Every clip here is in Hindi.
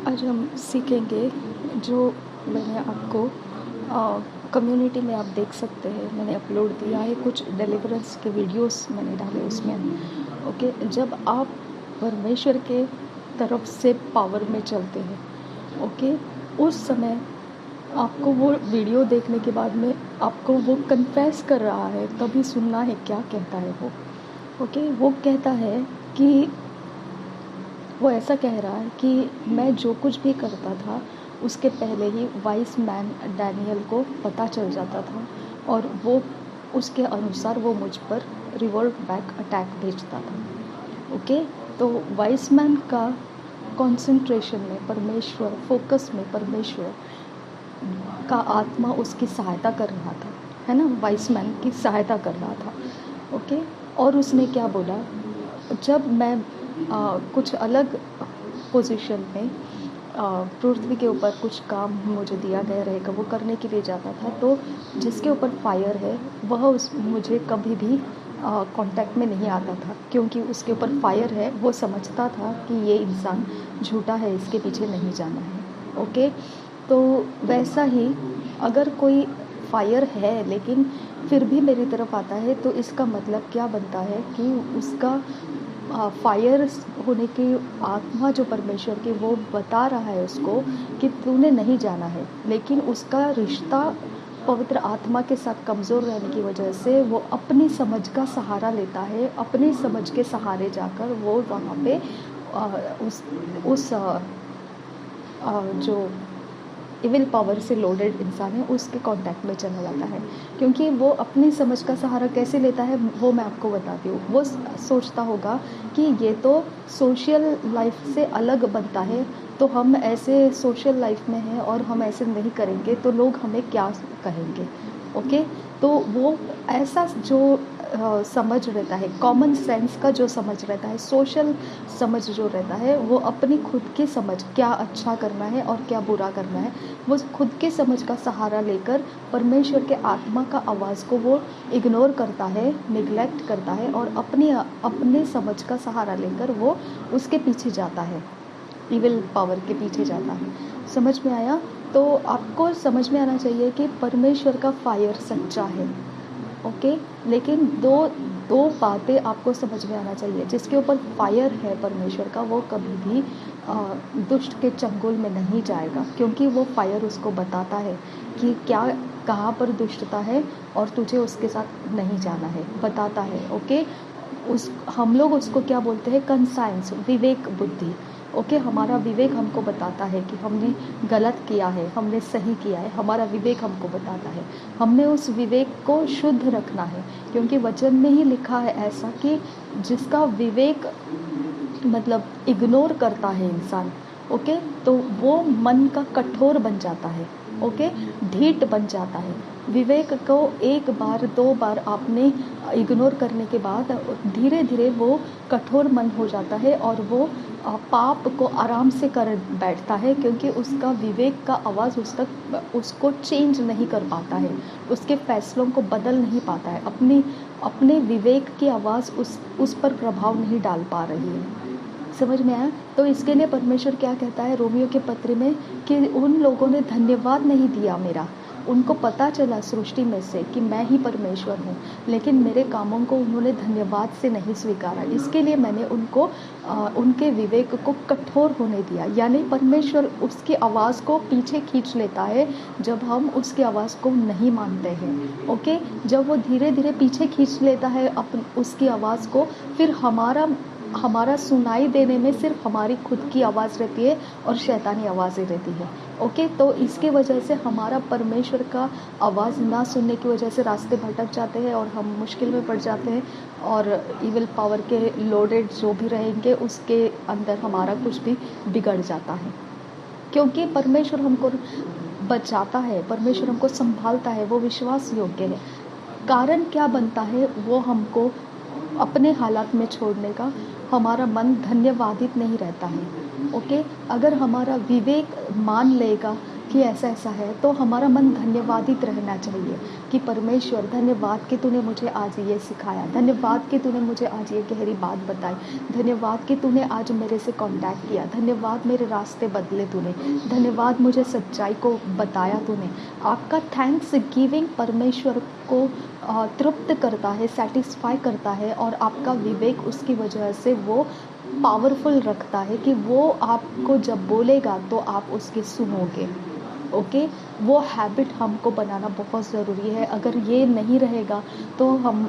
आज हम सीखेंगे जो मैंने आपको कम्युनिटी में आप देख सकते हैं, मैंने अपलोड दिया है कुछ डिलीवरेंस के वीडियोस मैंने डाले उसमें। ओके, जब आप परमेश्वर के तरफ से पावर में चलते हैं, ओके, उस समय आपको वो वीडियो देखने के बाद में आपको वो कन्फेस कर रहा है, तभी सुनना है क्या कहता है वो। ओके, वो कहता है कि वो ऐसा कह रहा है कि मैं जो कुछ भी करता था उसके पहले ही वाइस मैन डैनियल को पता चल जाता था और वो उसके अनुसार वो मुझ पर रिवॉल्ट बैक अटैक भेजता था। ओके, तो वाइस मैन का कंसंट्रेशन में परमेश्वर, फोकस में परमेश्वर का आत्मा उसकी सहायता कर रहा था, है ना, वाइस मैन की सहायता कर रहा था। ओके, और उसने क्या बोला, जब मैं कुछ अलग पोजीशन में पृथ्वी के ऊपर कुछ काम मुझे दिया गया रहेगा वो करने के लिए जाता था, तो जिसके ऊपर फायर है वह उस मुझे कभी भी कांटेक्ट में नहीं आता था, क्योंकि उसके ऊपर फायर है। वो समझता था कि ये इंसान झूठा है, इसके पीछे नहीं जाना है। ओके, तो वैसा ही अगर कोई फायर है लेकिन फिर भी मेरी तरफ आता है, तो इसका मतलब क्या बनता है कि उसका फायर होने की आत्मा जो परमेश्वर की वो बता रहा है उसको कि तूने नहीं जाना है, लेकिन उसका रिश्ता पवित्र आत्मा के साथ कमज़ोर रहने की वजह से वो अपनी समझ का सहारा लेता है। अपनी समझ के सहारे जाकर वो वहाँ पे उस जो इविल पावर से लोडेड इंसान है उसके कांटेक्ट में चला जाता है। क्योंकि वो अपनी समझ का सहारा कैसे लेता है वो मैं आपको बताती हूँ। वो सोचता होगा कि ये तो सोशल लाइफ से अलग बनता है, तो हम ऐसे सोशल लाइफ में हैं और हम ऐसे नहीं करेंगे तो लोग हमें क्या कहेंगे। ओके, तो वो ऐसा जो समझ रहता है, कॉमन सेंस का जो समझ रहता है, सोशल समझ जो रहता है, वो अपनी खुद की समझ क्या अच्छा करना है और क्या बुरा करना है, वो खुद के समझ का सहारा लेकर परमेश्वर के आत्मा का आवाज़ को वो इग्नोर करता है, निगलेक्ट करता है और अपने समझ का सहारा लेकर वो उसके पीछे जाता है, इविल पावर के पीछे जाता है। समझ में आया? तो आपको समझ में आना चाहिए कि परमेश्वर का फायर सच्चा है। ओके, लेकिन दो दो बातें आपको समझ में आना चाहिए। जिसके ऊपर फायर है परमेश्वर का, वो कभी भी दुष्ट के चंगुल में नहीं जाएगा, क्योंकि वो फायर उसको बताता है कि क्या कहाँ पर दुष्टता है और तुझे उसके साथ नहीं जाना है, बताता है। ओके, हम लोग उसको क्या बोलते हैं, कंसाइंस, विवेक बुद्धि। ओके, हमारा विवेक हमको बताता है कि हमने गलत किया है, हमने सही किया है, हमारा विवेक हमको बताता है। हमने उस विवेक को शुद्ध रखना है, क्योंकि वचन में ही लिखा है ऐसा कि जिसका विवेक मतलब इग्नोर करता है इंसान, ओके, तो वो मन का कठोर बन जाता है। ओके, ढीठ बन जाता है। विवेक को एक बार दो बार आपने इग्नोर करने के बाद धीरे धीरे वो कठोर मन हो जाता है और वो पाप को आराम से कर बैठता है, क्योंकि उसका विवेक का आवाज़ उस तक उसको चेंज नहीं कर पाता है, उसके फैसलों को बदल नहीं पाता है, अपने विवेक की आवाज़ उस पर प्रभाव नहीं डाल पा रही है। समझ में आया? तो इसके लिए परमेश्वर क्या कहता है रोमियो के पत्र में कि उन लोगों ने धन्यवाद नहीं दिया मेरा। उनको पता चला सृष्टि में से कि मैं ही परमेश्वर हूँ, लेकिन मेरे कामों को उन्होंने धन्यवाद से नहीं स्वीकारा। इसके लिए मैंने उनके विवेक को कठोर होने दिया। यानी परमेश्वर उसकी आवाज़ को पीछे खींच लेता है जब हम उसकी आवाज़ को नहीं मानते हैं। ओके, जब वो धीरे धीरे पीछे खींच लेता है उसकी आवाज़ को, फिर हमारा सुनाई देने में सिर्फ हमारी खुद की आवाज़ रहती है और शैतानी आवाज़ें रहती है। ओके, तो इसके वजह से हमारा परमेश्वर का आवाज़ ना सुनने की वजह से रास्ते भटक जाते हैं और हम मुश्किल में पड़ जाते हैं, और इविल पावर के लोडेड जो भी रहेंगे उसके अंदर हमारा कुछ भी बिगड़ जाता है। क्योंकि परमेश्वर हमको बचाता है, परमेश्वर हमको संभालता है, वो विश्वास योग्य है। कारण क्या बनता है वो हमको अपने हालात में छोड़ने का, हमारा मन धन्यवादित नहीं रहता है। ओके, अगर हमारा विवेक मान लेगा कि ऐसा ऐसा है, तो हमारा मन धन्यवादित रहना चाहिए कि परमेश्वर धन्यवाद कि तूने मुझे आज ये सिखाया, धन्यवाद कि तूने मुझे आज ये गहरी बात बताई, धन्यवाद कि तूने आज मेरे से कांटेक्ट किया, धन्यवाद मेरे रास्ते बदले तूने, धन्यवाद मुझे सच्चाई को बताया तूने। आपका थैंक्स गिविंग परमेश्वर को तृप्त करता है, सेटिस्फाई करता है, और आपका विवेक उसकी वजह से वो पावरफुल रखता है कि वो आपको जब बोलेगा तो आप उसकी सुनोगे। ओके, वो हैबिट हमको बनाना बहुत ज़रूरी है। अगर ये नहीं रहेगा तो हम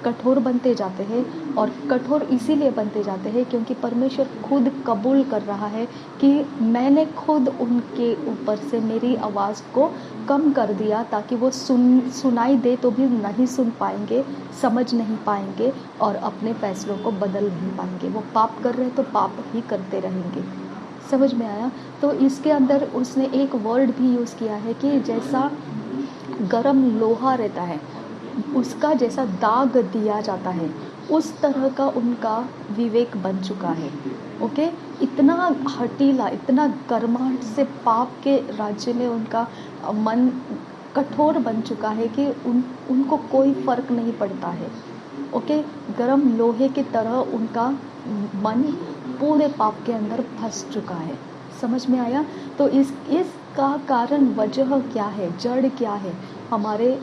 कठोर बनते जाते हैं, और कठोर इसीलिए बनते जाते हैं क्योंकि परमेश्वर खुद कबूल कर रहा है कि मैंने खुद उनके ऊपर से मेरी आवाज़ को कम कर दिया, ताकि वो सुनाई दे तो भी नहीं सुन पाएंगे, समझ नहीं पाएंगे, और अपने फैसलों को बदल नहीं पाएंगे। वो पाप कर रहे तो पाप ही करते रहेंगे। समझ में आया? तो इसके अंदर उसने एक वर्ड भी यूज़ किया है कि जैसा गरम लोहा रहता है, उसका जैसा दाग दिया जाता है, उस तरह का उनका विवेक बन चुका है। ओके, इतना हटीला, इतना गर्माहट से पाप के राज्य में उनका मन कठोर बन चुका है कि उनको कोई फ़र्क नहीं पड़ता है। ओके, गरम लोहे की तरह उनका मन पूरे पाप के अंदर फंस चुका है। समझ में आया? तो इसका कारण, वजह क्या है, जड़ क्या है? हमारे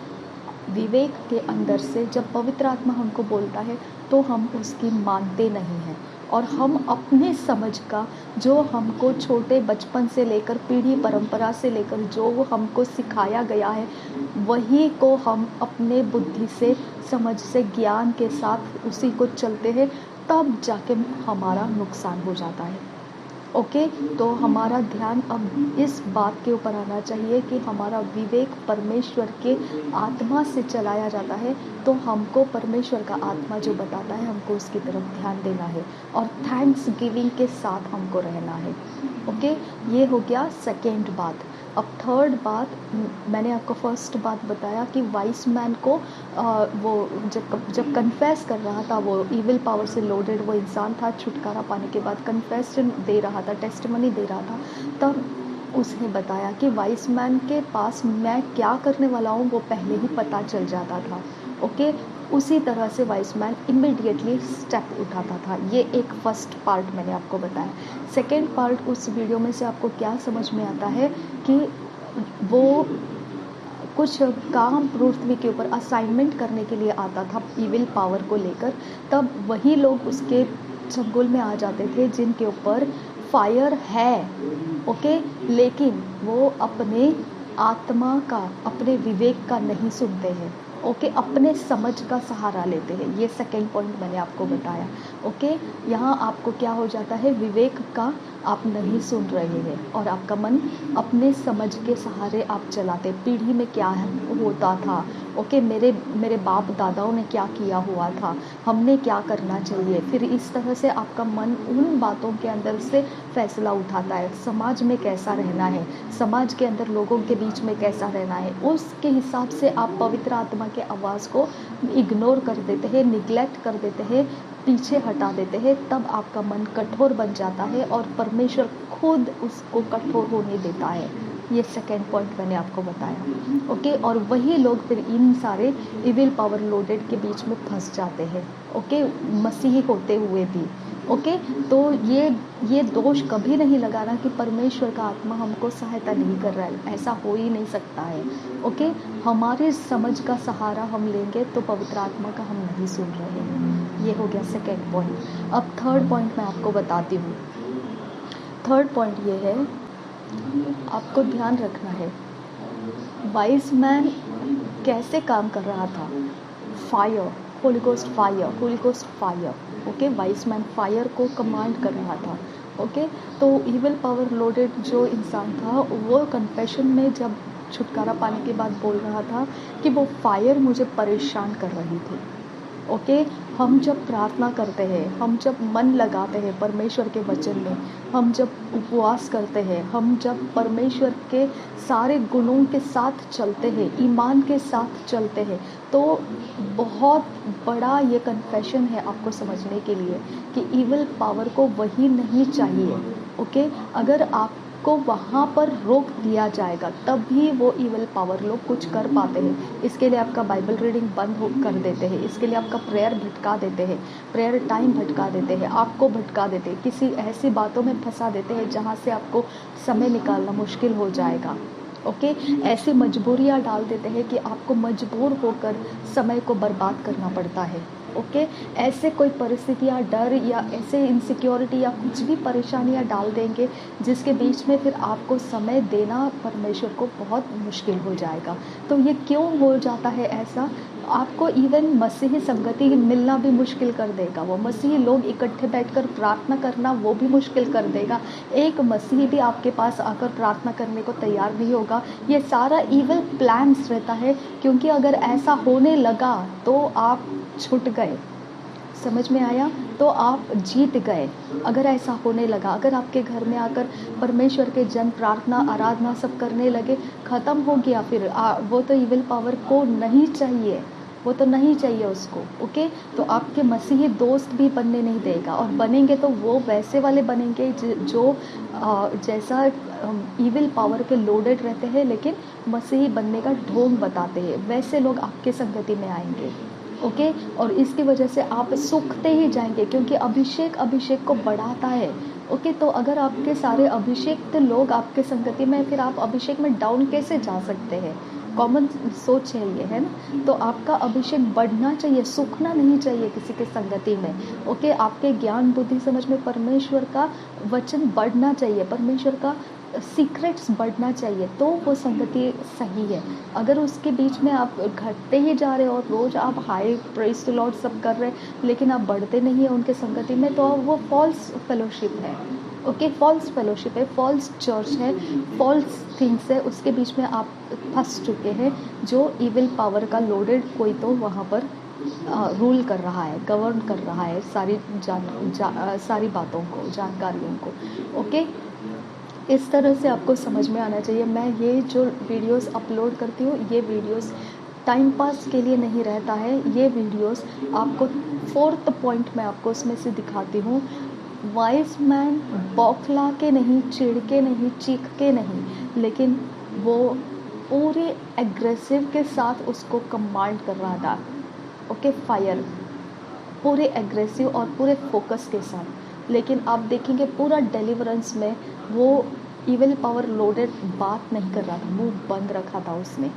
विवेक के अंदर से जब पवित्र आत्मा हमको बोलता है तो हम उसकी मानते नहीं हैं, और हम अपने समझ का, जो हमको छोटे बचपन से लेकर पीढ़ी परंपरा से लेकर जो हमको सिखाया गया है, वही को हम अपने बुद्धि से, समझ से, ज्ञान के साथ उसी को चलते हैं, तब जाके हमारा नुकसान हो जाता है। ओके, तो हमारा ध्यान अब इस बात के ऊपर आना चाहिए कि हमारा विवेक परमेश्वर के आत्मा से चलाया जाता है, तो हमको परमेश्वर का आत्मा जो बताता है हमको उसकी तरफ ध्यान देना है, और थैंक्स गिविंग के साथ हमको रहना है। ओके, ये हो गया सेकेंड बात। अब थर्ड बात, मैंने आपको फर्स्ट बात बताया कि वाइस मैन को वो जब कन्फेस कर रहा था, वो इविल पावर से लोडेड वो इंसान था, छुटकारा पाने के बाद कन्फेशन दे रहा था, टेस्टिमनी दे रहा था, तब उसने बताया कि वाइस मैन के पास मैं क्या करने वाला हूँ वो पहले ही पता चल जाता था। ओके, उसी तरह से वाइस मैन इमीडिएटली स्टेप उठाता था। ये एक फर्स्ट पार्ट मैंने आपको बताया। सेकेंड पार्ट उस वीडियो में से आपको क्या समझ में आता है कि वो कुछ काम पृथ्वी के ऊपर असाइनमेंट करने के लिए आता था इविल पावर को लेकर, तब वही लोग उसके चंगुल में आ जाते थे जिनके ऊपर फायर है। ओके, लेकिन वो अपने आत्मा का, अपने विवेक का नहीं सुनते हैं। ओके, अपने समझ का सहारा लेते हैं। ये सेकेंड पॉइंट मैंने आपको बताया। ओके, यहाँ आपको क्या हो जाता है, विवेक का आप नहीं सुन रहे हैं, और आपका मन अपने समझ के सहारे आप चलाते। पीढ़ी में क्या होता था, ओके, मेरे बाप दादाओं ने क्या किया हुआ था, हमने क्या करना चाहिए, फिर इस तरह से आपका मन उन बातों के अंदर से फैसला उठाता है। समाज में कैसा रहना है, समाज के अंदर लोगों के बीच में कैसा रहना है, उसके हिसाब से आप पवित्र आत्मा के आवाज़ को इग्नोर कर देते हैं, निगलेक्ट कर देते हैं, पीछे हटा देते हैं। तब आपका मन कठोर बन जाता है, और परमेश्वर खुद उसको कठोर होने देता है। ये सेकेंड पॉइंट मैंने आपको बताया। ओके, और वही लोग फिर इन सारे इविल पावर लोडेड के बीच में फंस जाते हैं। ओके, मसीही होते हुए भी। ओके, तो ये दोष कभी नहीं लगाना कि परमेश्वर का आत्मा हमको सहायता नहीं कर रहा है, ऐसा हो ही नहीं सकता है। ओके, हमारे समझ का सहारा हम लेंगे तो पवित्र आत्मा का हम नहीं सुन रहे हैं। ये हो गया सेकेंड पॉइंट। अब थर्ड पॉइंट मैं आपको बताती हूँ। थर्ड पॉइंट ये है, आपको ध्यान रखना है वाइज मैन कैसे काम कर रहा था। Fire, Holi ghost fire, Holi ghost fire. Okay, wise man fire को कमांड कर रहा था। ओके, तो इविल पावर लोडेड जो इंसान था वो कन्फेशन में जब छुटकारा पाने के बाद बोल रहा था कि वो फायर मुझे परेशान कर रही थी। ओके, हम जब प्रार्थना करते हैं, हम जब मन लगाते हैं परमेश्वर के वचन में, हम जब उपवास करते हैं, हम जब परमेश्वर के सारे गुणों के साथ चलते हैं, ईमान के साथ चलते हैं, तो बहुत बड़ा ये कन्फेशन है आपको समझने के लिए कि इविल पावर को वही नहीं चाहिए। ओके, अगर आप आपको वहाँ पर रोक दिया जाएगा, तभी वो इविल पावर लोग कुछ कर पाते हैं। इसके लिए आपका बाइबल रीडिंग बंद कर देते हैं, इसके लिए आपका प्रेयर भटका देते हैं, प्रेयर टाइम भटका देते हैं, आपको भटका देते हैं, किसी ऐसी बातों में फंसा देते हैं जहाँ से आपको समय निकालना मुश्किल हो जाएगा। ओके, ऐसी मजबूरियाँ डाल देते हैं कि आपको मजबूर होकर समय को बर्बाद करना पड़ता है। ओके, ऐसे कोई परिस्थितियाँ, डर या ऐसे इनसिक्योरिटी या कुछ भी परेशानियाँ डाल देंगे जिसके बीच में फिर आपको समय देना परमेश्वर को बहुत मुश्किल हो जाएगा। तो ये क्यों हो जाता है ऐसा? आपको इवन मसीही संगति मिलना भी मुश्किल कर देगा, वो मसीही लोग इकट्ठे बैठकर प्रार्थना करना वो भी मुश्किल कर देगा। एक मसीही भी आपके पास आकर प्रार्थना करने को तैयार नहीं होगा। ये सारा इविल प्लान्स रहता है, क्योंकि अगर ऐसा होने लगा तो आप छूट गए। समझ में आया? तो आप जीत गए अगर ऐसा होने लगा। अगर आपके घर में आकर परमेश्वर के जन प्रार्थना आराधना सब करने लगे, ख़त्म हो गया फिर। वो तो इविल पावर को नहीं चाहिए, वो तो नहीं चाहिए उसको। ओके, तो आपके मसीही दोस्त भी बनने नहीं देगा, और बनेंगे तो वो वैसे वाले बनेंगे जो जैसा इविल पावर के लोडेड रहते हैं लेकिन मसीही बनने का ढोंग बताते हैं, वैसे लोग आपके संगति में आएंगे। ओके, और इसकी वजह से आप सूखते ही जाएंगे, क्योंकि अभिषेक को बढ़ाता है। ओके, तो अगर आपके सारे अभिषेक लोग आपके संगति में, फिर आप अभिषेक में डाउन कैसे जा सकते हैं? कॉमन सोच है ये, है ना? तो आपका अभिषेक बढ़ना चाहिए, सूखना नहीं चाहिए किसी के संगति में। ओके, आपके ज्ञान बुद्धि समझ में परमेश्वर का वचन बढ़ना चाहिए, परमेश्वर का सीक्रेट्स बढ़ना चाहिए, तो वो संगति सही है। अगर उसके बीच में आप घटते ही जा रहे हो और रोज़ आप हाई प्रेज द लॉर्ड सब कर रहे हैं लेकिन आप बढ़ते नहीं हैं उनके संगति में, तो वो फॉल्स फेलोशिप है। ओके, फॉल्स फेलोशिप है, फॉल्स चर्च है, फॉल्स थिंग्स है, उसके बीच में आप फंस चुके हैं। जो इविल पावर का लोडेड कोई तो वहाँ पर रूल कर रहा है, गवर्न कर रहा है सारी बातों को, जानकारियों को। ओके, इस तरह से आपको समझ में आना चाहिए। मैं ये जो वीडियोस अपलोड करती हूँ, ये वीडियोस टाइम पास के लिए नहीं रहता है। ये वीडियोस आपको 4th पॉइंट मैं आपको उसमें से दिखाती हूँ। वाइज मैन बौखला के नहीं, चिढ़ के नहीं, चीख के नहीं, लेकिन वो पूरे एग्रेसिव के साथ उसको कमांड कर रहा था। ओके, फायर, पूरे एग्रेसिव और पूरे फोकस के साथ। लेकिन आप देखेंगे पूरा डिलीवरेंस में वो इविल पावर लोडेड बात नहीं कर रहा था, मुंह बंद रखा था उसने।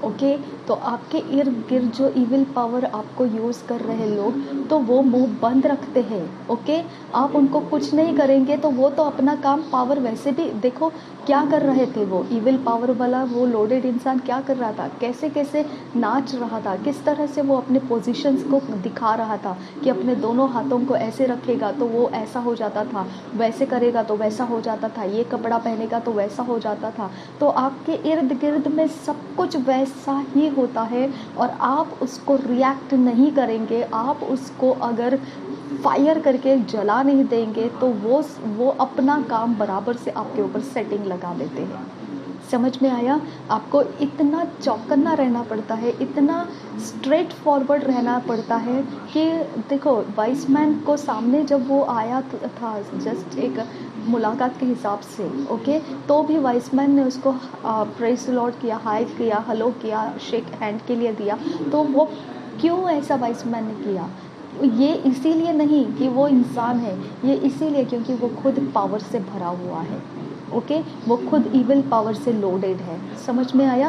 ओके, तो आपके इर्द गिर्द जो इविल पावर आपको यूज़ कर रहे लोग, तो वो मुंह बंद रखते हैं। ओके, आप उनको कुछ नहीं करेंगे तो वो तो अपना काम, पावर वैसे भी देखो क्या कर रहे थे। वो इविल पावर वाला वो लोडेड इंसान क्या कर रहा था, कैसे कैसे नाच रहा था, किस तरह से वो अपने पोजीशंस को दिखा रहा था कि अपने दोनों हाथों को ऐसे रखेगा तो वो ऐसा हो जाता था, वैसे करेगा तो वैसा हो जाता था, ये कपड़ा पहनेगा तो वैसा हो जाता था। तो आपके इर्द गिर्द में सब कुछ वैसा ही होता है और आप उसको रिएक्ट नहीं करेंगे, आप उसको अगर फायर करके जला नहीं देंगे तो वो अपना काम बराबर से आपके ऊपर सेटिंग लगा देते हैं। समझ में आया? आपको इतना चौकन्ना रहना पड़ता है, इतना स्ट्रेट फॉरवर्ड रहना पड़ता है कि देखो, वाइस मैन को सामने जब वो आया था जस्ट एक मुलाकात के हिसाब से, ओके, तो भी वाइस मैन ने उसको प्रेज द लॉर्ड किया, हाय किया, हेलो किया, शेक हैंड के लिए दिया। तो वो क्यों ऐसा वाइस मैन ने किया? ये इसीलिए नहीं कि वो इंसान है, ये इसीलिए क्योंकि वो खुद पावर से भरा हुआ है। ओके, वो खुद इविल पावर से लोडेड है। समझ में आया?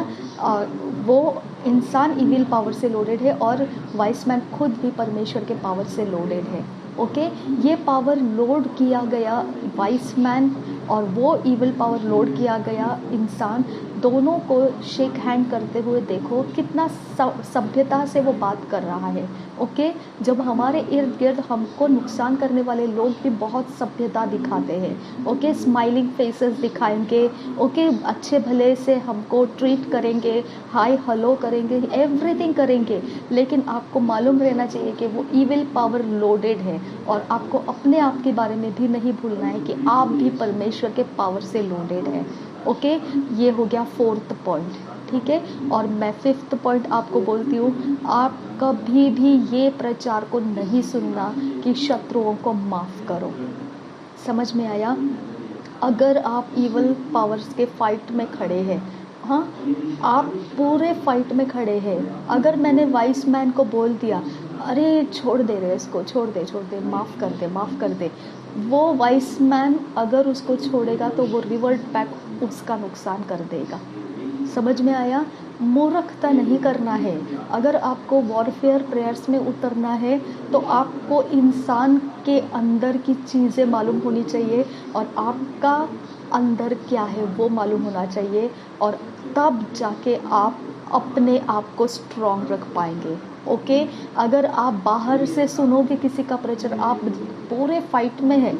वो इंसान इविल पावर से लोडेड है और वाइस मैन खुद भी परमेश्वर के पावर से लोडेड है। ओके, ये पावर लोड किया गया वाइस मैन और वो इविल पावर लोड किया गया इंसान, दोनों को शेक हैंड करते हुए देखो कितना सभ्यता से वो बात कर रहा है। ओके, जब हमारे इर्द गिर्द हमको नुकसान करने वाले लोग भी बहुत सभ्यता दिखाते हैं। ओके, स्माइलिंग फेसेस दिखाएंगे, ओके, अच्छे भले से हमको ट्रीट करेंगे, हाय हेलो करेंगे, एवरीथिंग करेंगे, लेकिन आपको मालूम रहना चाहिए कि वो इविल पावर लोडेड है और आपको अपने आप के बारे में भी नहीं भूलना है कि आप भी परमेश्वर के पावर से लोडेड है। ओके, ये हो गया 4th पॉइंट, ठीक है। और मैं 5th पॉइंट आपको बोलती हूँ, आप कभी भी ये प्रचार को नहीं सुनना कि शत्रुओं को माफ़ करो। समझ में आया? अगर आप इवल पावर्स के फाइट में खड़े हैं, हाँ, आप पूरे फाइट में खड़े हैं, अगर मैंने वाइस मैन को बोल दिया अरे छोड़ दे रे इसको, छोड़ दे, माफ़ कर दे, माफ़ कर दे, वो वाइस मैन अगर उसको छोड़ेगा तो वो रिवर्ट बैक उसका नुकसान कर देगा। समझ में आया? मूर्खता नहीं करना है। अगर आपको वॉरफेयर प्रेयर्स में उतरना है तो आपको इंसान के अंदर की चीज़ें मालूम होनी चाहिए और आपका अंदर क्या है वो मालूम होना चाहिए, और तब जाके आप अपने आप को स्ट्रॉन्ग रख पाएंगे। ओके, अगर आप बाहर से सुनोगे किसी का प्रचार, आप पूरे फाइट में है,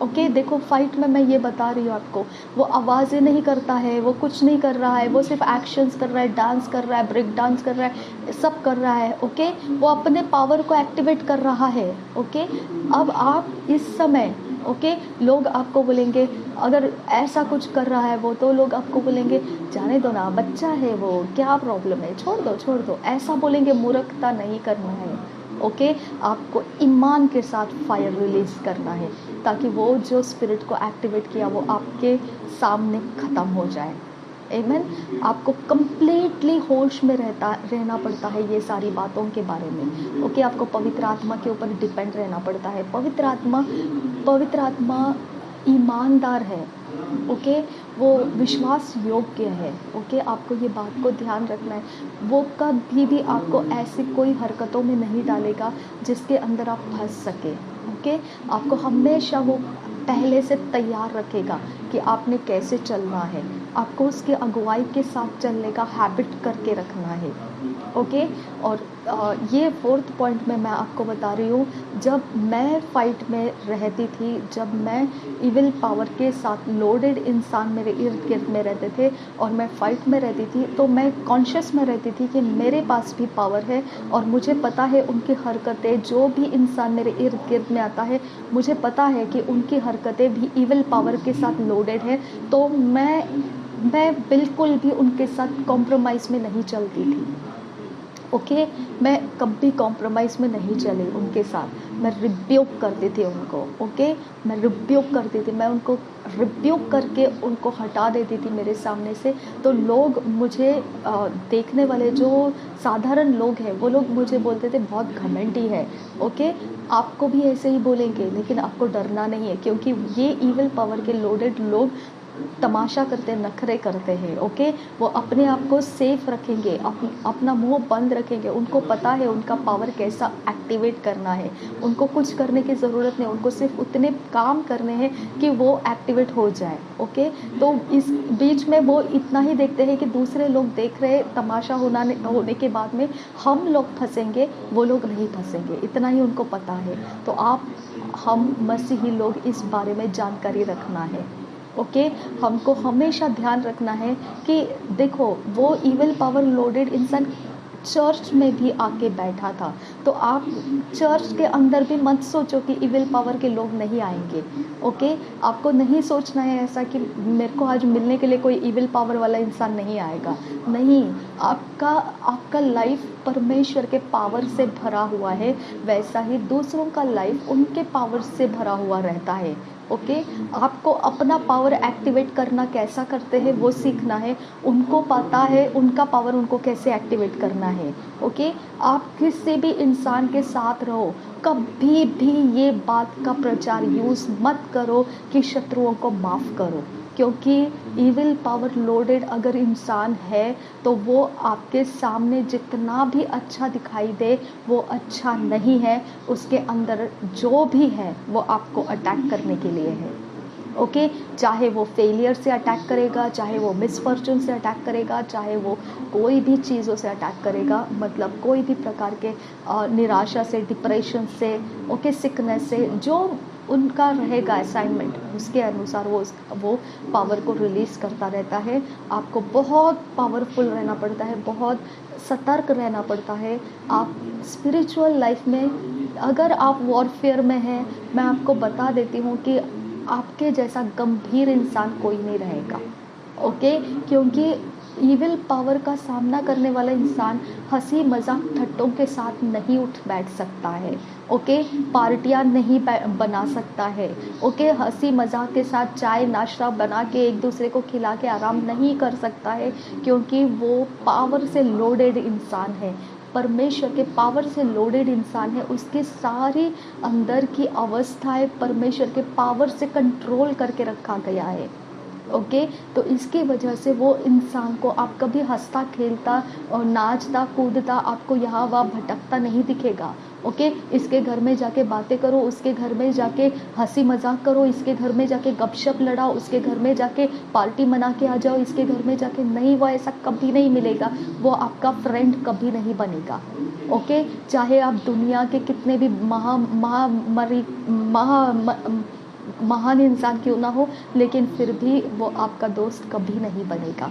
ओके, देखो फाइट में मैं ये बता रही हूँ आपको, वो आवाज़ें नहीं करता है, वो कुछ नहीं कर रहा है, वो सिर्फ एक्शंस कर रहा है, डांस कर रहा है, ब्रेक डांस कर रहा है, सब कर रहा है, ओके, वो अपने पावर को एक्टिवेट कर रहा है। ओके, अब आप इस समय, ओके, लोग आपको बोलेंगे अगर ऐसा कुछ कर रहा है वो, तो लोग आपको बोलेंगे जाने दो ना, बच्चा है वो, क्या प्रॉब्लम है, छोड़ दो, ऐसा बोलेंगे। मूर्खता नहीं करना है। ओके, आपको ईमान के साथ फायर रिलीज करना है ताकि वो जो स्पिरिट को एक्टिवेट किया वो आपके सामने ख़त्म हो जाए। आमेन। आपको कंप्लीटली होश में रहना पड़ता है ये सारी बातों के बारे में। ओके, आपको पवित्र आत्मा के ऊपर डिपेंड रहना पड़ता है। पवित्र आत्मा ईमानदार है, ओके, वो विश्वास योग्य है। ओके, आपको ये बात को ध्यान रखना है, वो कभी भी आपको ऐसी कोई हरकतों में नहीं डालेगा जिसके अंदर आप फंस सके। ओके, आपको हमेशा वो पहले से तैयार रखेगा कि आपने कैसे चलना है, आपको उसके अगुवाई के साथ चलने का हैबिट करके रखना है। ओके, और ये 4th पॉइंट में मैं आपको बता रही हूँ, जब मैं फाइट में रहती थी, जब मैं इविल पावर के साथ लोडेड इंसान मेरे इर्द गिर्द में रहते थे और मैं फाइट में रहती थी, तो मैं कॉन्शियस में रहती थी कि मेरे पास भी पावर है और मुझे पता है उनकी हरकतें, जो भी इंसान मेरे इर्द गिर्द में आता है मुझे पता है कि उनकी हरकतें भी इविल पावर के साथ लोडेड है। तो मैं बिल्कुल भी उनके साथ कॉम्प्रोमाइज़ में नहीं चलती थी। ओके, मैं कभी कॉम्प्रोमाइज़ में नहीं चली उनके साथ, मैं रिब्यूक करती थी उनको। ओके, मैं रिब्यूक करती थी, मैं उनको रिब्यूक करके उनको हटा देती थी मेरे सामने से। तो लोग मुझे देखने वाले जो साधारण लोग हैं वो लोग मुझे बोलते थे बहुत घमंडी है। ओके, आपको भी ऐसे ही बोलेंगे, लेकिन आपको डरना नहीं है, क्योंकि ये इविल पावर के लोडेड लोग तमाशा करते, नखरे करते हैं। ओके, वो अपने आप को सेफ रखेंगे, अपना मुंह बंद रखेंगे, उनको पता है उनका पावर कैसा एक्टिवेट करना है, उनको कुछ करने की ज़रूरत नहीं, उनको सिर्फ उतने काम करने हैं कि वो एक्टिवेट हो जाए। ओके, तो इस बीच में वो इतना ही देखते हैं कि दूसरे लोग देख रहे, तमाशा होने के बाद में हम लोग फंसेंगे, वो लोग नहीं फंसेंगे, इतना ही उनको पता है। तो हम मसीही लोग इस बारे में जानकारी रखना है। ओके, हमको हमेशा ध्यान रखना है कि देखो, वो इविल पावर लोडेड इंसान चर्च में भी आके बैठा था, तो आप चर्च के अंदर भी मत सोचो कि इविल पावर के लोग नहीं आएंगे। ओके, आपको नहीं सोचना है ऐसा कि मेरे को आज मिलने के लिए कोई इविल पावर वाला इंसान नहीं आएगा। नहीं, आपका लाइफ परमेश्वर के पावर से भरा हुआ है, वैसा ही दूसरों का लाइफ उनके पावर से भरा हुआ रहता है। ओके, आपको अपना पावर एक्टिवेट करना कैसा करते हैं वो सीखना है, उनको पता है उनका पावर उनको कैसे एक्टिवेट करना है। ओके, आप किसी भी इंसान के साथ रहो, कभी भी ये बात का प्रचार यूज़ मत करो कि शत्रुओं को माफ़ करो, क्योंकि इविल पावर लोडेड अगर इंसान है तो वो आपके सामने जितना भी अच्छा दिखाई दे वो अच्छा नहीं है, उसके अंदर जो भी है वो आपको अटैक करने के लिए है। ओके, चाहे वो फेलियर से अटैक करेगा, चाहे वो मिसफॉर्चून से अटैक करेगा, चाहे वो कोई भी चीज़ों से अटैक करेगा, मतलब कोई भी प्रकार के निराशा से, डिप्रेशन से, ओके, सिकनेस से, जो उनका रहेगा असाइनमेंट, उसके अनुसार वो पावर को रिलीज़ करता रहता है। आपको बहुत पावरफुल रहना पड़ता है, बहुत सतर्क रहना पड़ता है। आप स्पिरिचुअल लाइफ में अगर आप वॉरफेयर में हैं, मैं आपको बता देती हूँ कि आपके जैसा गंभीर इंसान कोई नहीं रहेगा। ओके, क्योंकि इविल पावर का सामना करने वाला इंसान हंसी मजाक ठट्टों के साथ नहीं उठ बैठ सकता है। ओके, पार्टियां नहीं बना सकता है, ओके, हंसी मजाक के साथ चाय नाश्ता बना के एक दूसरे को खिला के आराम नहीं कर सकता है, क्योंकि वो पावर से लोडेड इंसान है। परमेश्वर के पावर से लोडेड इंसान है, उसके सारी अंदर की अवस्थाएं परमेश्वर के पावर से कंट्रोल करके रखा गया है। ओके, तो इसकी वजह से वो इंसान को आप कभी हंसता खेलता और नाचता कूदता आपको यहाँ वहाँ भटकता नहीं दिखेगा। ओके, इसके घर में जाके बातें करो, उसके घर में जाके हंसी मजाक करो, इसके घर में जाके गपशप लड़ाओ, उसके घर में जाके पार्टी मना के आ जाओ, इसके घर में जाके नहीं, वो ऐसा कभी नहीं मिलेगा। वो आपका फ्रेंड कभी नहीं बनेगा। ओके, चाहे आप दुनिया के कितने भी महान इंसान क्यों ना हो, लेकिन फिर भी वो आपका दोस्त कभी नहीं बनेगा।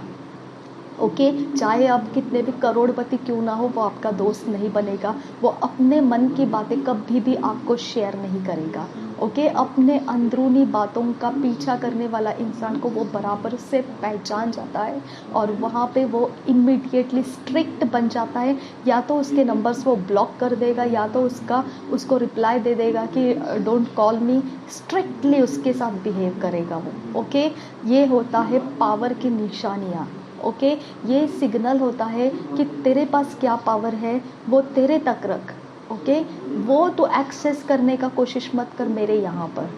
ओके, चाहे आप कितने भी करोड़पति क्यों ना हो, वो आपका दोस्त नहीं बनेगा। वो अपने मन की बातें कभी भी आपको शेयर नहीं करेगा। ओके, अपने अंदरूनी बातों का पीछा करने वाला इंसान को वो बराबर से पहचान जाता है और वहाँ पे वो इमीडिएटली स्ट्रिक्ट बन जाता है। या तो उसके नंबर्स वो ब्लॉक कर देगा, या तो उसको रिप्लाई दे देगा कि डोंट कॉल मी, स्ट्रिक्टली उसके साथ बिहेव करेगा वो। ओके, ये होता है पावर की निशानियाँ। ओके, ये सिग्नल होता है कि तेरे पास क्या पावर है वो तेरे तक रख। ओके, वो तो एक्सेस करने का कोशिश मत कर मेरे यहाँ पर।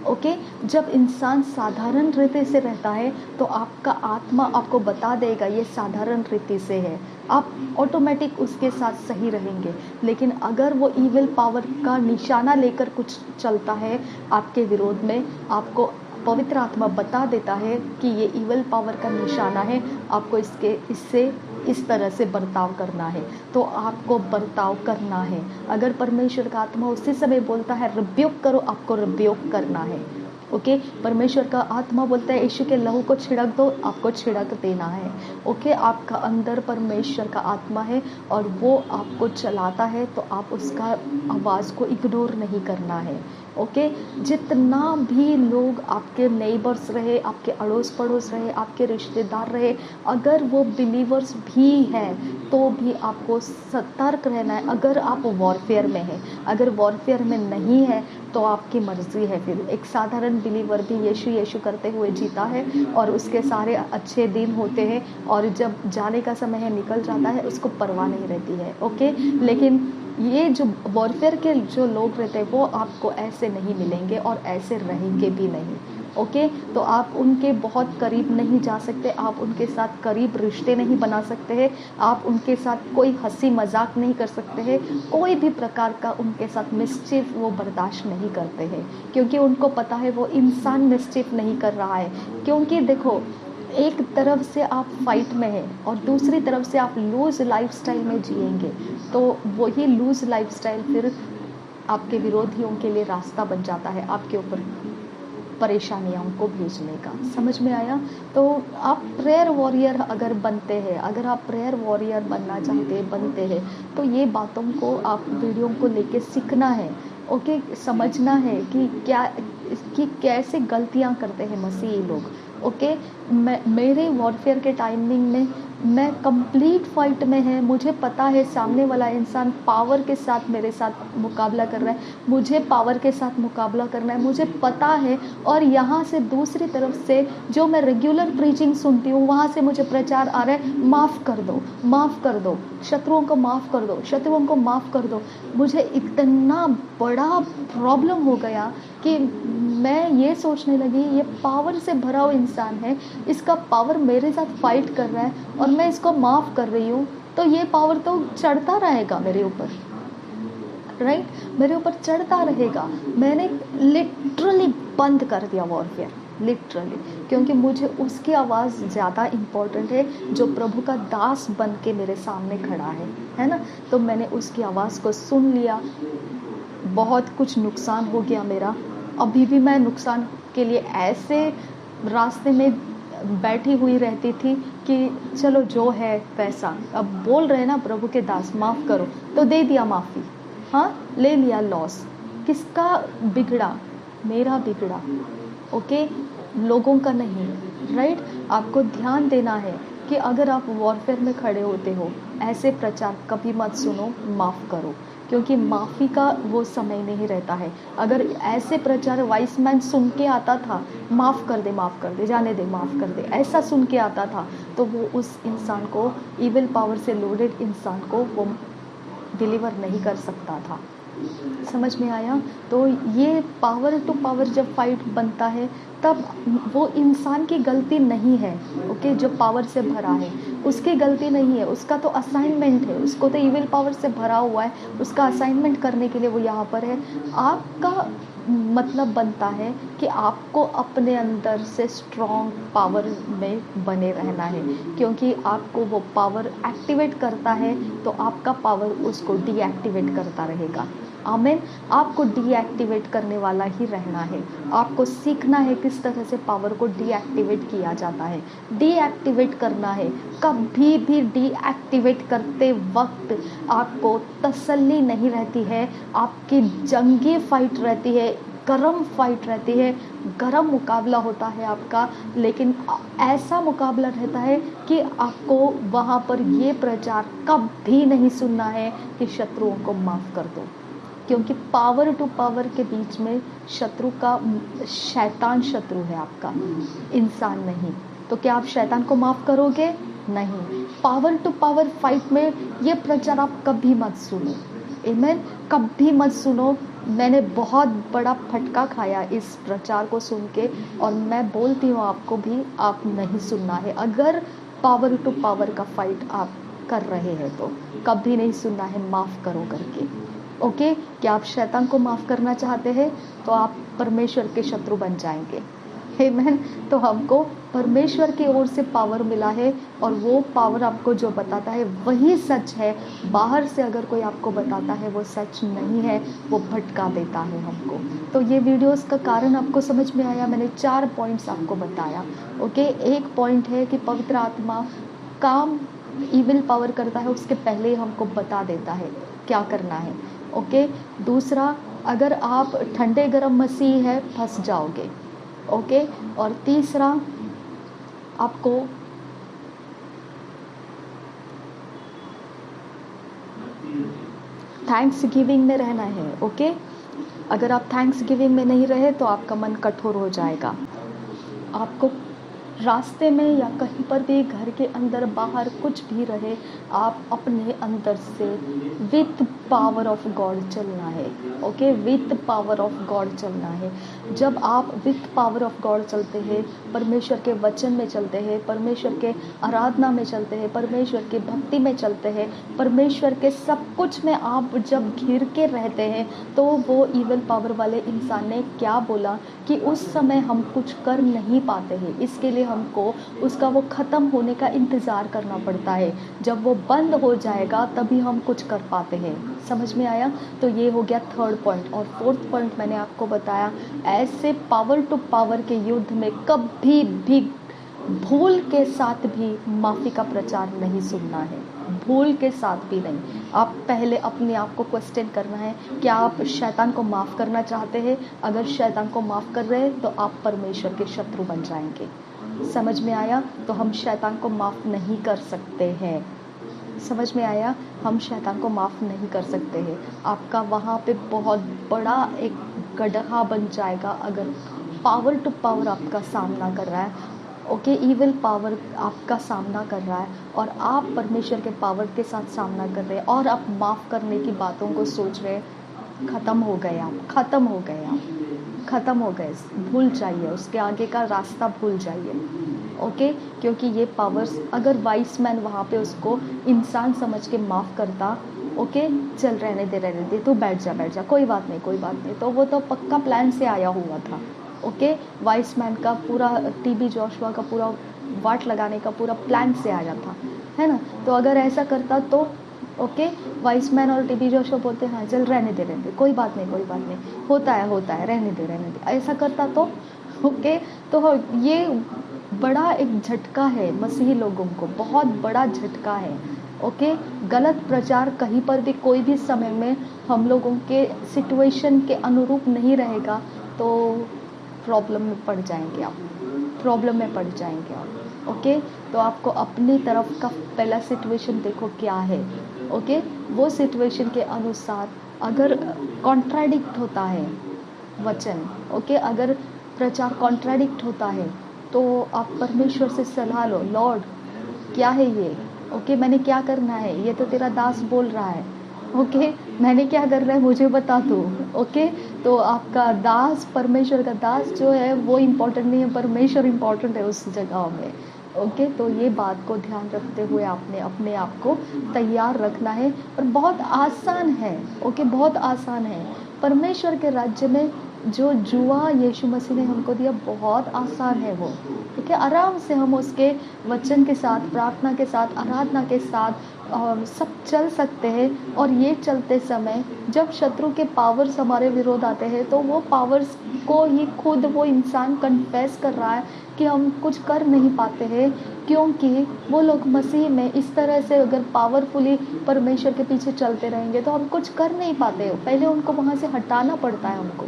ओके, जब इंसान साधारण रीति से रहता है तो आपका आत्मा आपको बता देगा ये साधारण रीति से है, आप ऑटोमेटिक उसके साथ सही रहेंगे। लेकिन अगर वो इविल पावर का निशाना लेकर कुछ चलता है आपके विरोध में, आपको पवित्र आत्मा बता देता है कि ये इविल पावर का निशाना है, आपको इससे इस तरह से बर्ताव करना है, तो आपको बर्ताव करना है। अगर परमेश्वर का आत्मा उसी समय बोलता है रिब्यूक करो, आपको रिब्यूक करना है। ओके, परमेश्वर का आत्मा बोलता है यीशु के लहू को छिड़क दो, आपको छिड़क देना है। ओके, आपका अंदर परमेश्वर का आत्मा है और वो आपको चलाता है, तो आप उसका आवाज़ को इग्नोर नहीं करना है। ओके, जितना भी लोग आपके नेबर्स रहे, आपके अड़ोस पड़ोस रहे, आपके रिश्तेदार रहे, अगर वो बिलीवर्स भी हैं तो भी आपको सतर्क रहना है। अगर आप वॉरफेयर में हैं, अगर वॉरफेयर में नहीं है तो आपकी मर्जी है। फिर एक साधारण बिलीवर भी यीशु यीशु करते हुए जीता है और उसके सारे अच्छे दिन होते हैं, और जब जाने का समय है निकल जाता है, उसको परवाह नहीं रहती है। ओके, लेकिन ये जो वॉरफेयर के जो लोग रहते हैं वो आपको ऐसे नहीं मिलेंगे और ऐसे रहेंगे भी नहीं। ओके, तो आप उनके बहुत करीब नहीं जा सकते, आप उनके साथ करीब रिश्ते नहीं बना सकते हैं, आप उनके साथ कोई हंसी मजाक नहीं कर सकते हैं, कोई भी प्रकार का उनके साथ मिसचिफ वो बर्दाश्त नहीं करते हैं, क्योंकि उनको पता है वो इंसान मिसचिफ नहीं कर रहा है। क्योंकि देखो, एक तरफ से आप फाइट में हैं और दूसरी तरफ से आप लूज लाइफस्टाइल में जिएंगे, तो वही लूज लाइफस्टाइल फिर आपके विरोधियों के लिए रास्ता बन जाता है आपके ऊपर परेशानियों को भेजने का। समझ में आया? तो आप प्रेयर वॉरियर अगर बनते हैं, अगर आप प्रेयर वॉरियर बनना चाहते हैं, बनते हैं, तो ये बातों को आप वीडियो को लेके सीखना है। ओके, समझना है कि कैसे गलतियां करते हैं मसीही लोग। ओके, मेरे वॉरफेयर के टाइमिंग में मैं कंप्लीट फाइट में है, मुझे पता है सामने वाला इंसान पावर के साथ मेरे साथ मुकाबला कर रहा है, मुझे पावर के साथ मुकाबला करना है, मुझे पता है। और यहाँ से दूसरी तरफ से जो मैं रेगुलर प्रीचिंग सुनती हूँ, वहाँ से मुझे प्रचार आ रहा है माफ़ कर दो, माफ़ कर दो, शत्रुओं को माफ़ कर दो, शत्रुओं को माफ़ कर दो। मुझे इतना बड़ा प्रॉब्लम हो गया कि मैं ये सोचने लगी ये पावर से भरा हुआ इंसान है, इसका पावर मेरे साथ फाइट कर रहा है और मैं इसको माफ़ कर रही हूँ, तो ये पावर तो चढ़ता रहेगा मेरे ऊपर, राइट, मेरे ऊपर चढ़ता रहेगा। मैंने लिटरली बंद कर दिया वॉरफेयर, लिटरली, क्योंकि मुझे उसकी आवाज़ ज़्यादा इम्पोर्टेंट है जो प्रभु का दास बन के मेरे सामने खड़ा है ना। तो मैंने उसकी आवाज़ को सुन लिया, बहुत कुछ नुकसान हो गया मेरा। अभी भी मैं नुकसान के लिए ऐसे रास्ते में बैठी हुई रहती थी कि चलो जो है वैसा, अब बोल रहे ना प्रभु के दास माफ़ करो, तो दे दिया माफ़ी, हाँ, ले लिया लॉस। किसका बिगड़ा? मेरा बिगड़ा। ओके, लोगों का नहीं, राइट। आपको ध्यान देना है कि अगर आप वॉरफेयर में खड़े होते हो, ऐसे प्रचार कभी मत सुनो, माफ़ करो। क्योंकि माफ़ी का वो समय नहीं रहता है। अगर ऐसे प्रचार वाइस मैन सुन के आता था, माफ़ कर दे, जाने दे, माफ़ कर दे, ऐसा सुन के आता था, तो वो उस इंसान को, इविल पावर से लोडेड इंसान को वो डिलीवर नहीं कर सकता था। समझ में आया? तो ये पावर टू पावर जब फाइट बनता है, तब वो इंसान की गलती नहीं है, ओके, जो पावर से भरा है उसकी गलती नहीं है, उसका तो असाइनमेंट है, उसको तो इविल पावर से भरा हुआ है, उसका असाइनमेंट करने के लिए वो यहाँ पर है। आपका मतलब बनता है कि आपको अपने अंदर से स्ट्रॉन्ग पावर में बने रहना है, क्योंकि आपको वो पावर एक्टिवेट करता है तो आपका पावर उसको डीएक्टिवेट करता रहेगा। आमीन। आपको डीएक्टिवेट करने वाला ही रहना है। आपको सीखना है किस तरह से पावर को डीएक्टिवेट किया जाता है, डीएक्टिवेट करना है। कभी भी डीएक्टिवेट करते वक्त आपको तसल्ली नहीं रहती है, आपकी जंगी फाइट रहती है, गरम फाइट रहती है, गरम मुकाबला होता है आपका, लेकिन ऐसा मुकाबला रहता है कि आपको वहाँ पर ये प्रचार कभी नहीं सुनना है कि शत्रुओं को माफ़ कर दो, क्योंकि पावर टू पावर के बीच में शत्रु का, शैतान शत्रु है आपका, इंसान नहीं। तो क्या आप शैतान को माफ़ करोगे? नहीं। पावर टू पावर फाइट में ये प्रचार आप कभी मत सुनो, आमीन, कभी मत सुनो। मैंने बहुत बड़ा फटका खाया इस प्रचार को सुन के, और मैं बोलती हूँ आपको भी, आप नहीं सुनना है। अगर पावर टू पावर का फाइट आप कर रहे हैं तो कभी नहीं सुनना है माफ़ करो करके, ओके। क्या आप शैतान को माफ़ करना चाहते हैं तो आप परमेश्वर के शत्रु बन जाएंगे, आमीन। तो हमको परमेश्वर की ओर से पावर मिला है, और वो पावर आपको जो बताता है वही सच है। बाहर से अगर कोई आपको बताता है वो सच नहीं है, वो भटका देता है हमको। तो ये वीडियोस का कारण आपको समझ में आया। मैंने 4 पॉइंट्स आपको बताया, ओके। एक पॉइंट है कि पवित्र आत्मा काम इविल पावर करता है उसके पहले ही हमको बता देता है क्या करना है, ओके। दूसरा, अगर आप ठंडे गरम मसीह है फंस जाओगे, ओके। और तीसरा, आपको थैंक्स गिविंग में रहना है, ओके। अगर आप थैंक्स गिविंग में नहीं रहे तो आपका मन कठोर हो जाएगा। आपको रास्ते में या कहीं पर भी, घर के अंदर बाहर कुछ भी रहे, आप अपने अंदर से विथ पावर ऑफ गॉड चलना है, okay. With power of God चलना है। जब आप विथ पावर ऑफ गॉड चलते हैं, परमेश्वर के वचन में चलते हैं, परमेश्वर के आराधना में चलते हैं, परमेश्वर की भक्ति में चलते हैं, परमेश्वर के सब कुछ में आप जब घिर के रहते हैं, तो वो इविल पावर वाले इंसान ने क्या बोला कि उस समय हम कुछ कर नहीं पाते हैं, इसके लिए हमको उसका वो ख़त्म होने का इंतज़ार करना पड़ता है। जब वो बंद हो जाएगा तभी हम कुछ कर पाते हैं। समझ में आया? तो ये हो गया 3rd पॉइंट। और 4th पॉइंट मैंने आपको बताया, ऐसे पावर टू पावर के युद्ध में कभी भी भूल के साथ भी माफ़ी का प्रचार नहीं सुनना है, भूल के साथ भी नहीं। आप पहले अपने आप को क्वेश्चन करना है, क्या आप शैतान को माफ़ करना चाहते हैं? अगर शैतान को माफ़ कर रहे हैं तो आप परमेश्वर के शत्रु बन जाएंगे। समझ में आया? तो हम शैतान को माफ़ नहीं कर सकते हैं। समझ में आया? हम शैतान को माफ़ नहीं कर सकते हैं। आपका वहाँ पे बहुत बड़ा एक गड्ढा बन जाएगा अगर पावर टू पावर आपका सामना कर रहा है, ओके। इविल पावर आपका सामना कर रहा है और आप परमेश्वर के पावर के साथ सामना कर रहे हैं, और आप माफ़ करने की बातों को सोच रहे हैं। ख़त्म हो गए आप, ख़त्म हो गए आप, ख़त्म हो गए। भूल जाइए, उसके आगे का रास्ता भूल जाइए, ओके। क्योंकि ये पावर्स, अगर वाइस मैन वहाँ पे उसको इंसान समझ के माफ़ करता, ओके, चल रहने दे, तू बैठ जा, कोई बात नहीं, तो वो तो पक्का प्लान से आया हुआ था, ओके। वाइस मैन का पूरा, टीबी जोशुआ का पूरा वाट लगाने का पूरा प्लान से आया था, है ना। तो अगर ऐसा करता तो ओके, वाइस मैन और टीबी जोशुआ बोलते हाँ चल रहने दे, कोई बात नहीं, होता है, रहने दे, ऐसा करता तो ओके। तो ये बड़ा एक झटका है मसीही लोगों को, बहुत बड़ा झटका है, ओके। गलत प्रचार कहीं पर भी कोई भी समय में हम लोगों के सिचुएशन के अनुरूप नहीं रहेगा तो प्रॉब्लम में पड़ जाएंगे आप, ओके, तो आपको अपनी तरफ का पहला सिचुएशन देखो क्या है। ओके, वो सिचुएशन के अनुसार अगर कॉन्ट्राडिक्ट होता है वचन, ओके, अगर प्रचार कॉन्ट्राडिक्ट होता है तो आप परमेश्वर से सलाह लो, लॉर्ड क्या है ये, ओके, मैंने क्या करना है, ये तो तेरा दास बोल रहा है, ओके, मैंने क्या करना है मुझे बता दो। ओके, तो आपका दास, परमेश्वर का दास जो है वो इम्पोर्टेंट नहीं है, परमेश्वर इम्पोर्टेंट है उस जगह में। ओके, तो ये बात को ध्यान रखते हुए आपने अपने आप को तैयार रखना है, और बहुत आसान है। ओके, बहुत आसान है परमेश्वर के राज्य में। जो जुआ यीशु मसीह ने हमको दिया बहुत आसान है वो। ठीक है, आराम से हम उसके वचन के साथ, प्रार्थना के साथ, आराधना के साथ सब चल सकते हैं। और ये चलते समय जब शत्रु के पावर्स हमारे विरोध आते हैं तो वो पावर्स को ही खुद वो इंसान कन्फेस कर रहा है कि हम कुछ कर नहीं पाते हैं, क्योंकि वो लोग मसीह में इस तरह से अगर पावरफुली परमेश्वर के पीछे चलते रहेंगे तो हम कुछ कर नहीं पाते। पहले उनको वहाँ से हटाना पड़ता है हमको।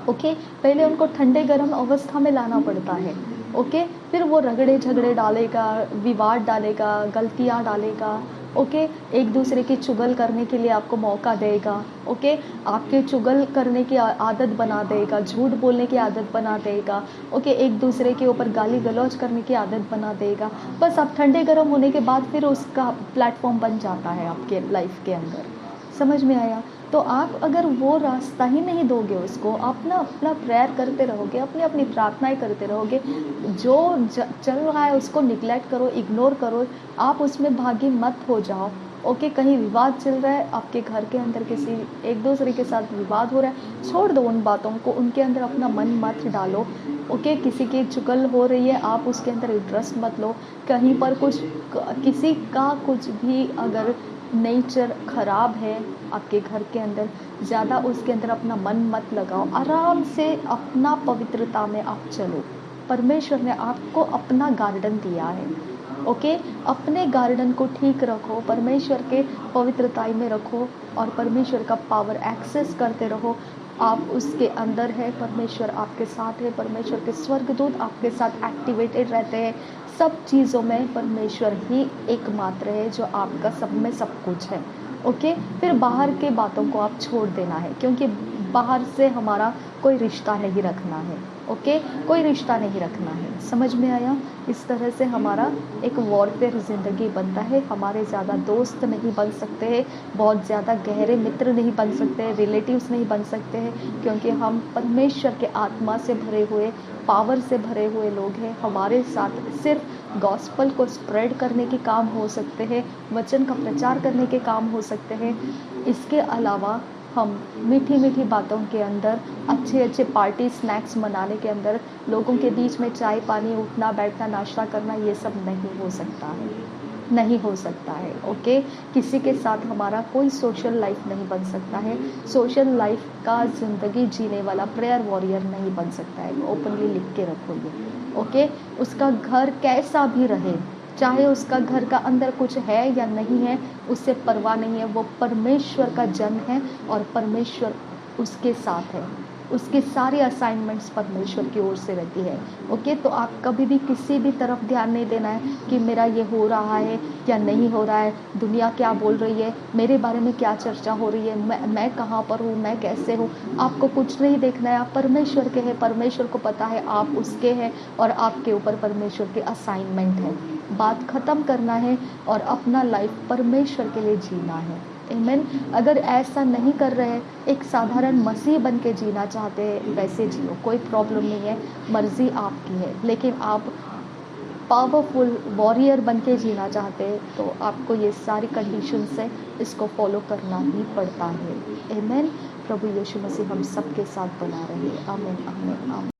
ओके, पहले उनको ठंडे गर्म अवस्था में लाना पड़ता है। ओके, फिर वो रगड़े झगड़े डालेगा, विवाद डालेगा, गलतियाँ डालेगा। ओके, एक दूसरे की चुगल करने के लिए आपको मौका देगा। ओके, आपके चुगल करने की आदत बना देगा, झूठ बोलने की आदत बना देगा। ओके, एक दूसरे के ऊपर गाली गलौज करने की आदत बना देगा। बस आप ठंडे गर्म होने के बाद फिर उसका प्लेटफॉर्म बन जाता है आपके लाइफ के अंदर। समझ में आया? तो आप अगर वो रास्ता ही नहीं दोगे उसको, अपना अपना प्रेयर करते रहोगे, अपनी अपनी प्रार्थनाएं करते रहोगे, जो चल रहा है उसको निगलेक्ट करो, इग्नोर करो, आप उसमें भागी मत हो जाओ। ओके, कहीं विवाद चल रहा है आपके घर के अंदर, किसी एक दूसरे के साथ विवाद हो रहा है, छोड़ दो उन बातों को, उनके अंदर अपना मन मत डालो। ओके, किसी की चुगल हो रही है, आप उसके अंदर इंटरेस्ट मत लो। कहीं पर कुछ किसी का कुछ भी अगर नेचर ख़राब है आपके घर के अंदर, ज़्यादा उसके अंदर अपना मन मत लगाओ। आराम से अपना पवित्रता में आप चलो। परमेश्वर ने आपको अपना गार्डन दिया है। ओके, अपने गार्डन को ठीक रखो, परमेश्वर के पवित्रताई में रखो, और परमेश्वर का पावर एक्सेस करते रहो। आप उसके अंदर है, परमेश्वर आपके साथ है, परमेश्वर के स्वर्गदूत आपके साथ एक्टिवेटेड रहते हैं। सब चीज़ों में परमेश्वर ही एकमात्र है जो आपका सब में सब कुछ है। ओके, फिर बाहर के बातों को आप छोड़ देना है, क्योंकि बाहर से हमारा कोई रिश्ता नहीं रखना है। ओके, कोई रिश्ता नहीं रखना है। समझ में आया? इस तरह से हमारा एक वॉरफेयर ज़िंदगी बनता है। हमारे ज़्यादा दोस्त नहीं बन सकते हैं, बहुत ज़्यादा गहरे मित्र नहीं बन सकते हैं, रिलेटिव्स नहीं बन सकते हैं, क्योंकि हम परमेश्वर के आत्मा से भरे हुए, पावर से भरे हुए लोग हैं। हमारे साथ सिर्फ गॉस्पल को स्प्रेड करने के काम हो सकते हैं, वचन का प्रचार करने के काम हो सकते हैं। इसके अलावा हम मीठी मीठी बातों के अंदर, अच्छे अच्छे पार्टी स्नैक्स मनाने के अंदर, लोगों के बीच में चाय पानी, उठना बैठना, नाश्ता करना, ये सब नहीं हो सकता है, नहीं हो सकता है। ओके, किसी के साथ हमारा कोई सोशल लाइफ नहीं बन सकता है। सोशल लाइफ का ज़िंदगी जीने वाला प्रेयर वॉरियर नहीं बन सकता है। ओपनली लिख के रखो ये। ओके, उसका घर कैसा भी रहे, चाहे उसका घर का अंदर कुछ है या नहीं है, उससे परवाह नहीं है। वो परमेश्वर का जन है और परमेश्वर उसके साथ है। उसकी सारी असाइनमेंट्स परमेश्वर की ओर से रहती है। ओके, तो आप कभी भी किसी भी तरफ ध्यान नहीं देना है कि मेरा ये हो रहा है या नहीं हो रहा है, दुनिया क्या बोल रही है, मेरे बारे में क्या चर्चा हो रही है, मैं कहाँ पर हूँ, मैं कैसे हूँ। आपको कुछ नहीं देखना है, आप परमेश्वर के हैं, परमेश्वर को पता है आप उसके हैं, और आपके ऊपर परमेश्वर की असाइनमेंट है। बात ख़त्म करना है और अपना लाइफ परमेश्वर के लिए जीना है। आमीन। अगर ऐसा नहीं कर रहे, एक साधारण मसीह बन के जीना चाहते हैं, वैसे जियो, कोई प्रॉब्लम नहीं है, मर्जी आपकी है। लेकिन आप पावरफुल वॉरियर बन के जीना चाहते हैं तो आपको ये सारी कंडीशंस है, इसको फॉलो करना ही पड़ता है। आमीन। प्रभु यीशु मसीह हम सबके साथ बना रहे। आमीन, आमीन, आमीन।